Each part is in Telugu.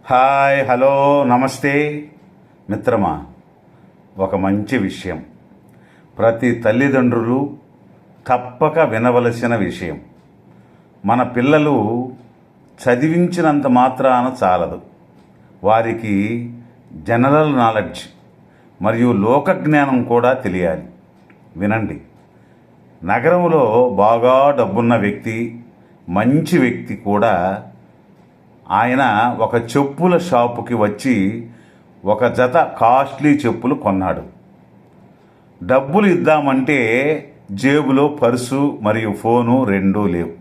హాయ్, హలో, నమస్తే మిత్రమా. ఒక మంచి విషయం, ప్రతి తల్లిదండ్రులు తప్పక వినవలసిన విషయం. మన పిల్లలు చదివించినంత మాత్రాన చాలదు. వారికి జనరల్ నాలెడ్జ్ మరియు లోకజ్ఞానం కూడా తెలియాలి. వినండి. నగరంలో బాగా డబ్బున్న వ్యక్తి, మంచి వ్యక్తి కూడా ఆయన ఒక చెప్పుల షాపుకి వచ్చి ఒక జత కాస్ట్లీ చెప్పులు కొన్నాడు. డబ్బులు ఇద్దామంటే జేబులో పర్సు మరియు ఫోను రెండూ లేవు.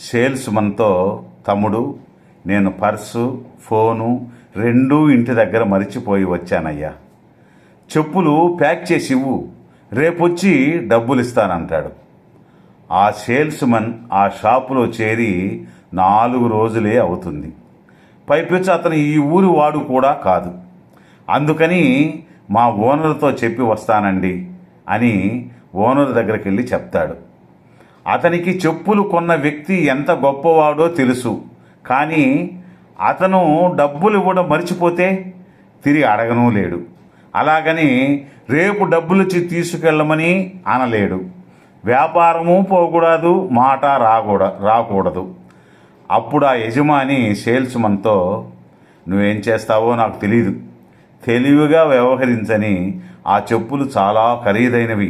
సేల్స్మన్తో, తమ్ముడు, నేను పర్సు, ఫోను రెండూ ఇంటి దగ్గర మరిచిపోయి వచ్చానయ్యా, చెప్పులు ప్యాక్ చేసి ఇవ్వు, రేపొచ్చి డబ్బులు ఇస్తానంటాడు. ఆ సేల్స్మన్ ఆ షాపులో చేరి 4 రోజులే అవుతుంది. పైపెచ్చు అతను ఈ ఊరి వాడు కూడా కాదు. అందుకని మా ఓనర్తో చెప్పి వస్తానండి అని ఓనర్ దగ్గరికి వెళ్ళి చెప్తాడు. అతనికి చెప్పులు కొన్న వ్యక్తి ఎంత గొప్పవాడో తెలుసు. కానీ అతను డబ్బులు ఇవ్వడం మర్చిపోతే తిరిగి అడగనూ లేడు. అలాగని రేపు డబ్బులిచ్చి తీసుకెళ్ళమని అనలేడు. వ్యాపారము పోకూడదు, మాట రాకూడదు. అప్పుడు ఆ యజమాని సేల్స్మన్తో, నువ్వేం చేస్తావో నాకు తెలీదు, తెలివిగా వ్యవహరించని, ఆ చెప్పులు చాలా ఖరీదైనవి,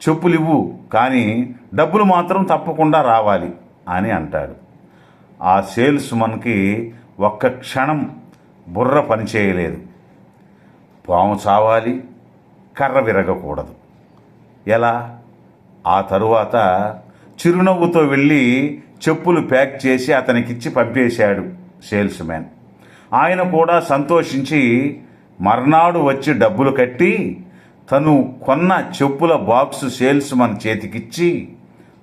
చెప్పులు ఇవ్వు, కానీ డబ్బులు మాత్రం తప్పకుండా రావాలి అని అంటాడు. ఆ సేల్స్మన్కి ఒక్క క్షణం బుర్ర పనిచేయలేదు. పాము చావాలి, కర్ర విరగకూడదు. ఎలా? ఆ తరువాత చిరునవ్వుతో వెళ్ళి చెప్పులు ప్యాక్ చేసి అతనికిచ్చి పంపేశాడు సేల్స్మ్యాన్. ఆయన కూడా సంతోషించి మర్నాడు వచ్చి డబ్బులు కట్టి తను కొన్న చెప్పుల బాక్సు సేల్స్మన్ చేతికిచ్చి,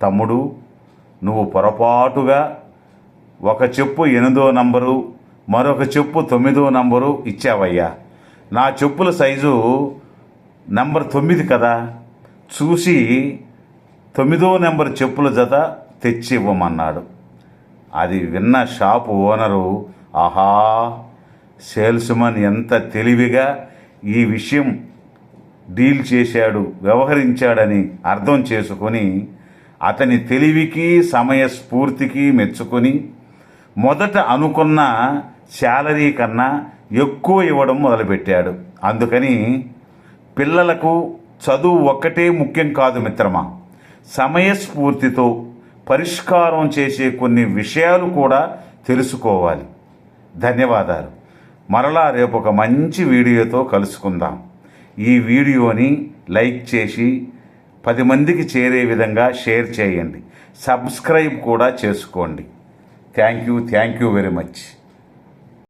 తమ్ముడు, నువ్వు పొరపాటుగా ఒక చెప్పు 8వ నంబరు, మరొక చెప్పు 9వ నంబరు ఇచ్చావయ్యా. నా చెప్పుల సైజు నంబర్ 9 కదా, చూసి 9వ నెంబర్ చెప్పుల జత తెచ్చి ఇవ్వమన్నాడు. అది విన్న షాపు ఓనరు, ఆహా, సేల్స్మన్ ఎంత తెలివిగా ఈ విషయం డీల్ చేశాడు, వ్యవహరించాడని అర్థం చేసుకొని అతని తెలివికి సమయస్ఫూర్తికి మెచ్చుకొని మొదట అనుకున్న శాలరీ కన్నా ఎక్కువ ఇవ్వడం మొదలుపెట్టాడు. అందుకని పిల్లలకు చదువు ఒక్కటే ముఖ్యం కాదు మిత్రమా, సమయస్ఫూర్తితో పరిష్కారం చేసే కొన్ని విషయాలు కూడా తెలుసుకోవాలి. ధన్యవాదాలు. మరలా రేపు ఒక మంచి వీడియోతో కలుసుకుందాం. ఈ వీడియోని లైక్ చేసి 10 మందికి చేరే విధంగా షేర్ చేయండి. సబ్స్క్రైబ్ కూడా చేసుకోండి. Thank you very much.